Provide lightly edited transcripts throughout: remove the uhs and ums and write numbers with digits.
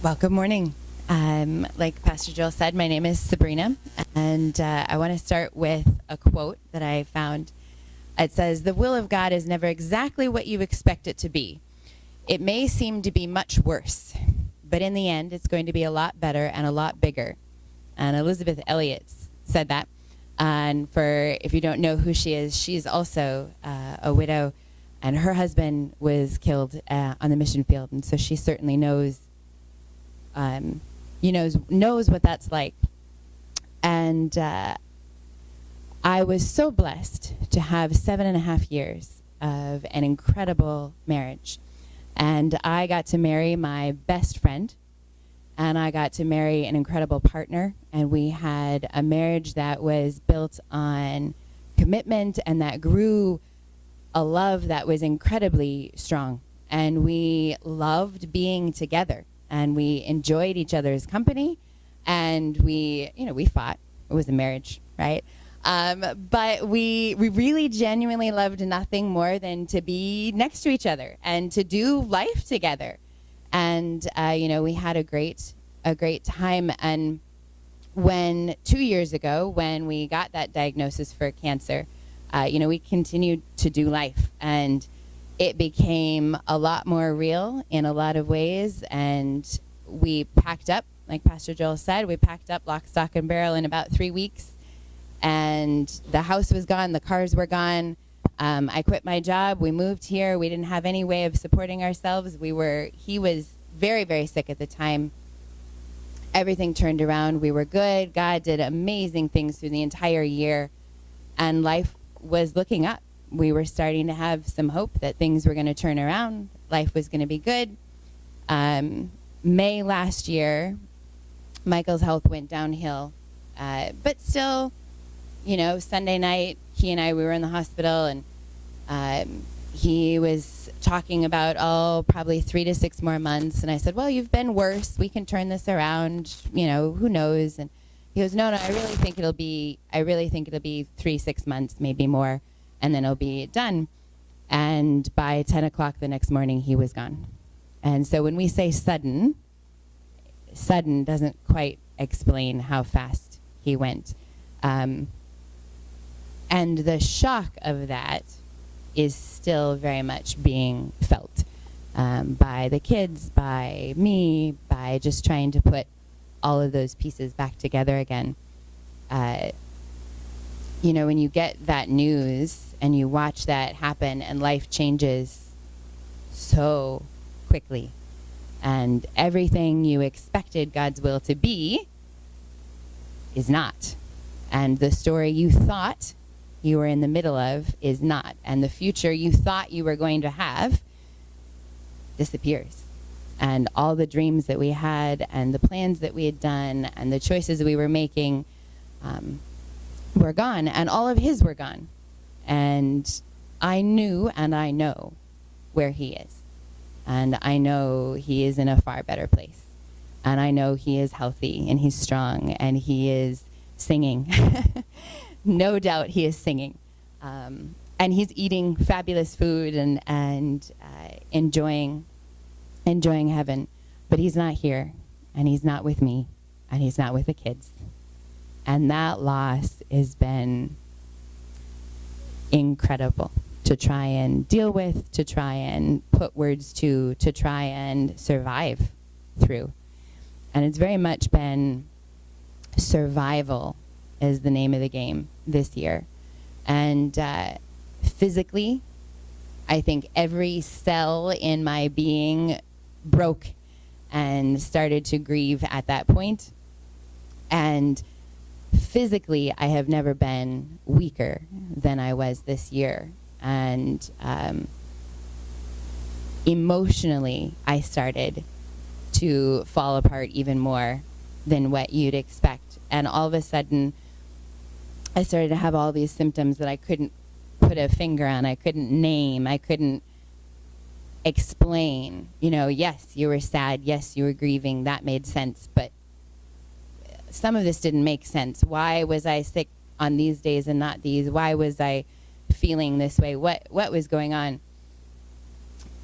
Well, good morning. Like Pastor Joel said, my name is Sabrina, and I want to start with a quote that I found. It says, "The will of God is never exactly what you expect it to be. It may seem to be much worse, but in the end, it's going to be a lot better and a lot bigger." And Elizabeth Elliot said that. And for if you don't know who she is, she's also a widow, and her husband was killed on the mission field, and so she certainly knows knows what that's like. And I was so blessed to have 7.5 years of an incredible marriage. And I got to marry my best friend, and I got to marry an incredible partner. And we had a marriage that was built on commitment and that grew a love that was incredibly strong. And we loved being together. And we enjoyed each other's company, and we fought. It was a marriage, right? But we really genuinely loved nothing more than to be next to each other and to do life together. And we had a great time. And when 2 years ago, when we got that diagnosis for cancer, we continued to do life, and it became a lot more real in a lot of ways, and we packed up, like Pastor Joel said, we packed up lock, stock, and barrel in about 3 weeks, and the house was gone, the cars were gone. I quit my job, we moved here, we didn't have any way of supporting ourselves. He was very, very sick at the time. Everything turned around, we were good, God did amazing things through the entire year, and life was looking up. We were starting to have some hope that things were going to turn around. Life was going to be good. May last year, Michael's health went downhill. But still, Sunday night, he and we were in the hospital, and he was talking about, probably 3 to 6 more months. And I said, well, you've been worse. We can turn this around. Who knows? And he goes, no, I really think it'll be 3-6 months, maybe more. And then it'll be done. And by 10 o'clock the next morning, he was gone. And so when we say sudden doesn't quite explain how fast he went. And the shock of that is still very much being felt by the kids, by me, by just trying to put all of those pieces back together again. When you get that news and you watch that happen and life changes so quickly, and everything you expected God's will to be is not. And the story you thought you were in the middle of is not. And the future you thought you were going to have disappears. And all the dreams that we had and the plans that we had done and the choices we were making were gone, and all of his were gone. And I knew and I know where he is. And I know he is in a far better place. And I know he is healthy and he's strong and he is singing. No doubt he is singing. And he's eating fabulous food and enjoying heaven. But he's not here, and he's not with me, and he's not with the kids. And that loss has been incredible to try and deal with, to try and put words to try and survive through. And it's very much been survival is the name of the game this year. And physically, I think every cell in my being broke and started to grieve at that point. And physically, I have never been weaker than I was this year. And emotionally, I started to fall apart even more than what you'd expect. And all of a sudden, I started to have all these symptoms that I couldn't put a finger on, I couldn't name, I couldn't explain. Yes, you were sad, yes, you were grieving, that made sense, but some of this didn't make sense. Why was I sick on these days and not these? Why was I feeling this way? What was going on?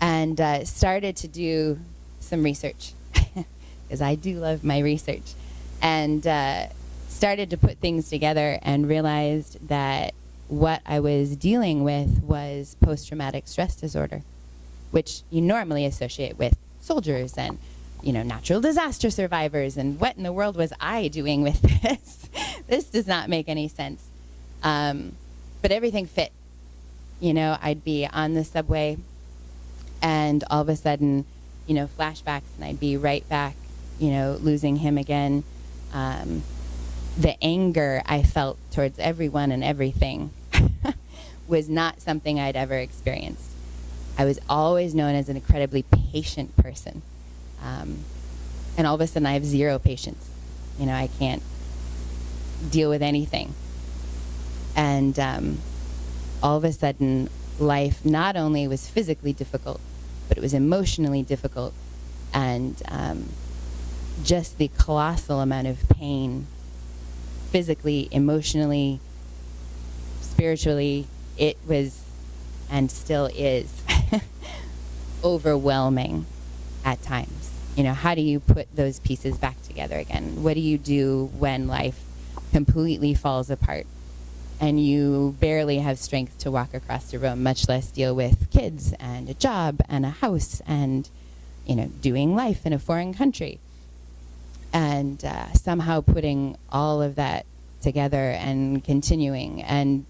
And started to do some research. because I do love my research, and started to put things together and realized that what I was dealing with was post-traumatic stress disorder, which you normally associate with soldiers and, natural disaster survivors. And what in the world was I doing with this? This does not make any sense. But everything fit. I'd be on the subway, and all of a sudden, flashbacks, and I'd be right back, losing him again. The anger I felt towards everyone and everything was not something I'd ever experienced. I was always known as an incredibly patient person. And all of a sudden I have zero patience. I can't deal with anything. And all of a sudden life not only was physically difficult, but it was emotionally difficult. And just the colossal amount of pain, physically, emotionally, spiritually, it was, and still is, overwhelming at times. How do you put those pieces back together again? What do you do when life completely falls apart and you barely have strength to walk across the room, much less deal with kids and a job and a house and, doing life in a foreign country? And somehow putting all of that together and continuing. And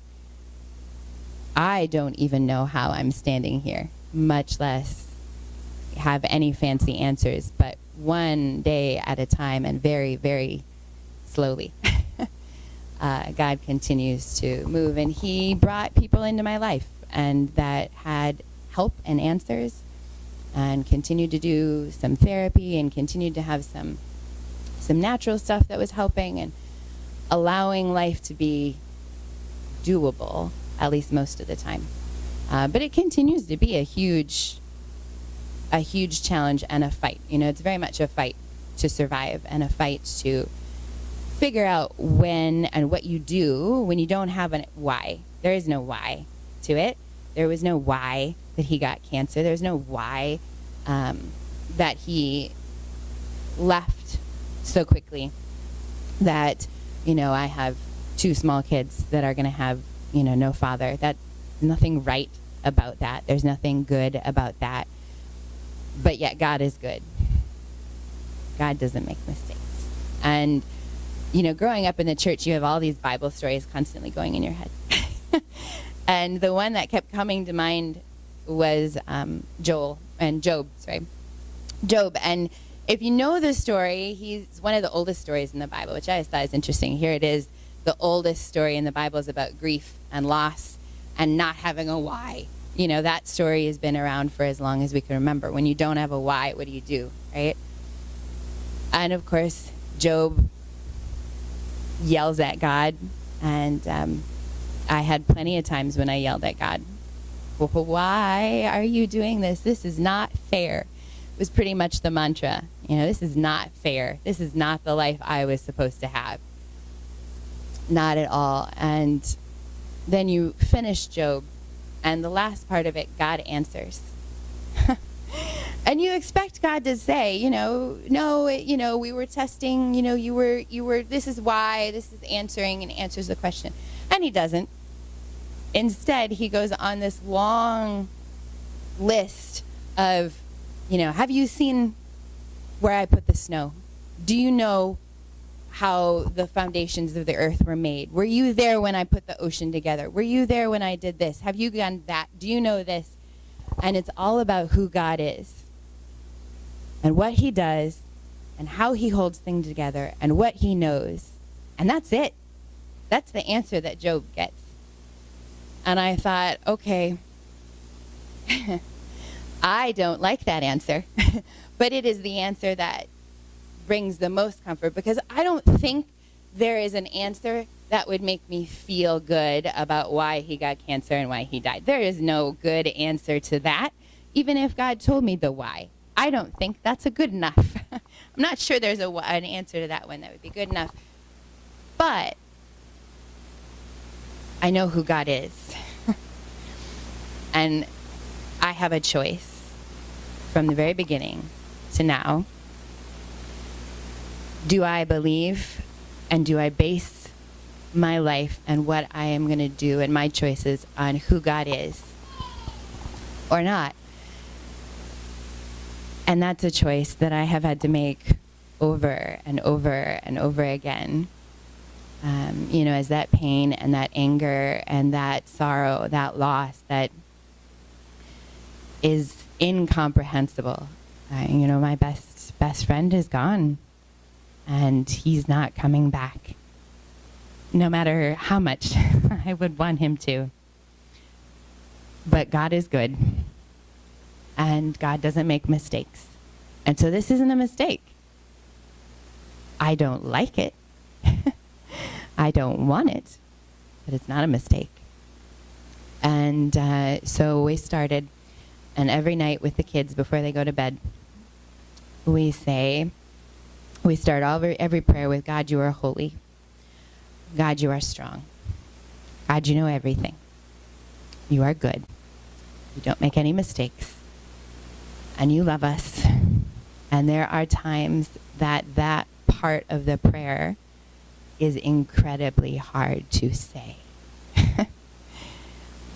I don't even know how I'm standing here, much less have any fancy answers, but one day at a time and very, very slowly. God continues to move, and he brought people into my life and that had help and answers, and continued to do some therapy and continued to have some natural stuff that was helping and allowing life to be doable, at least most of the time. But it continues to be a huge challenge and a fight. It's very much a fight to survive and a fight to figure out when and what you do when you don't have a why. There is no why to it. There was no why that he got cancer. There's no why that he left so quickly, that, I have 2 small kids that are going to have, no father. That's nothing right about that. There's nothing good about that. But yet God is good. God doesn't make mistakes. And, growing up in the church, you have all these Bible stories constantly going in your head. And the one that kept coming to mind was Job. And if you know the story, he's one of the oldest stories in the Bible, which I just thought is interesting. Here it is. The oldest story in the Bible is about grief and loss and not having a why. That story has been around for as long as we can remember. When you don't have a why, what do, right? And of course, Job yells at God, and I had plenty of times when I yelled at God. Why are you doing this? This is not fair. It was pretty much the mantra. This is not fair. This is not the life I was supposed to have. Not at all. And then you finish Job, and the last part of it, God answers. And you expect God to say, no, we were testing, you were, this is why, this is answering, and answers the question. And he doesn't. Instead, he goes on this long list of, have you seen where I put the snow? Do you know how the foundations of the earth were made? Were you there when I put the ocean together? Were you there when I did this? Have you done that? Do you know this? And it's all about who God is and what he does and how he holds things together and what he knows. And that's it. That's the answer that Job gets. And I thought, okay, I don't like that answer, but it is the answer that brings the most comfort, because I don't think there is an answer that would make me feel good about why he got cancer and why he died. There is no good answer to that, even if God told me the why. I don't think that's a good enough. I'm not sure there's an answer to that one that would be good enough. But I know who God is. And I have a choice from the very beginning to now Do I believe and do I base my life and what I am going to do and my choices on who God is or not? And that's a choice that I have had to make over and over and over again. As that pain and that anger and that sorrow, that loss that is incomprehensible. My best friend is gone, and he's not coming back, no matter how much I would want him to. But God is good, and God doesn't make mistakes. And so this isn't a mistake. I don't like it. I don't want it, but it's not a mistake. And so we started, and every night with the kids before they go to bed, we start every prayer with, God, you are holy. God, you are strong. God, you know everything. You are good. You don't make any mistakes. And you love us. And there are times that part of the prayer is incredibly hard to say.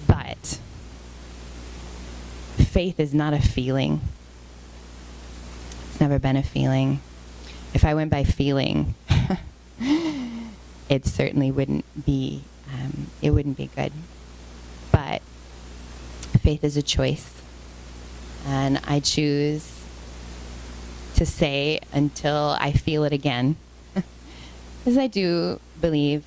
But faith is not a feeling. It's never been a feeling. If I went by feeling, it certainly wouldn't be good. But faith is a choice. And I choose to say until I feel it again. Because I do believe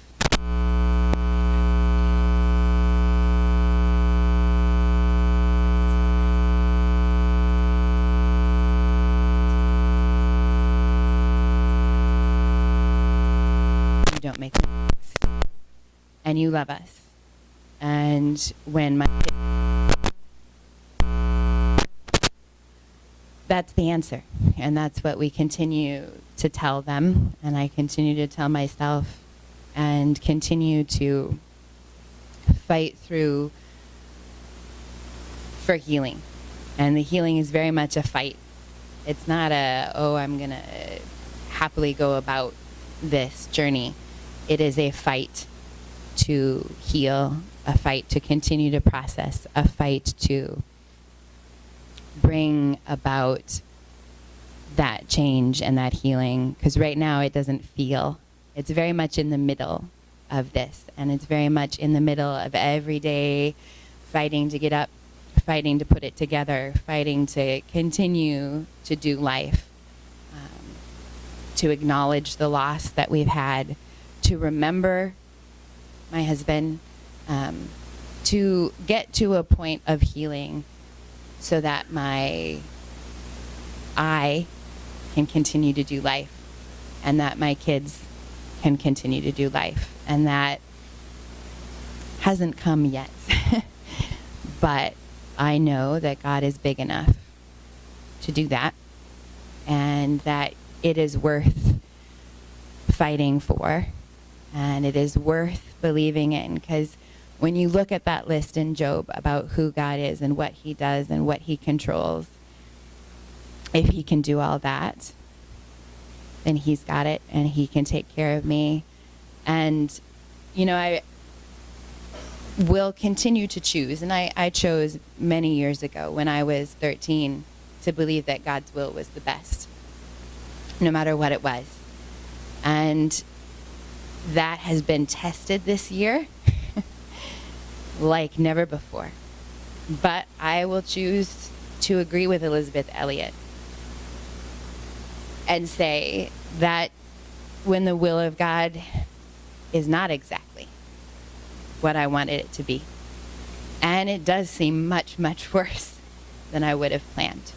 you don't make mistakes, and you love us. And when my kids, that's the answer, and that's what we continue to tell them, and I continue to tell myself, and continue to fight through for healing. And the healing is very much a fight. It's not I'm going to happily go about this journey. It is a fight to heal, a fight to continue to process, a fight to bring about that change and that healing. Because right now it doesn't feel. It's very much in the middle of this. And it's very much in the middle of every day fighting to get up, fighting to put it together, fighting to continue to do life, to acknowledge the loss that we've had, to remember my husband, to get to a point of healing so that I can continue to do life, and that my kids can continue to do life. And that hasn't come yet. But I know that God is big enough to do that, and that it is worth fighting for, and it is worth believing in. Because when you look at that list in Job about who God is and what he does and what he controls, if he can do all that, then he's got it, and he can take care of me. And, I will continue to choose. And I chose many years ago when I was 13 to believe that God's will was the best, no matter what it was. And that has been tested this year like never before. But I will choose to agree with Elizabeth Elliot and say that when the will of God is not exactly what I wanted it to be, and it does seem much, much worse than I would have planned,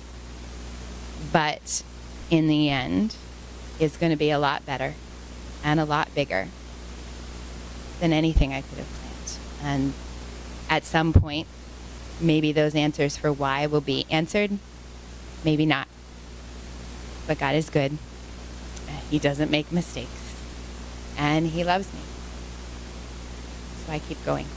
but in the end, it's going to be a lot better and a lot bigger than anything I could have planned. And at some point, maybe those answers for why will be answered, maybe not. But God is good. He doesn't make mistakes. And he loves me. So I keep going.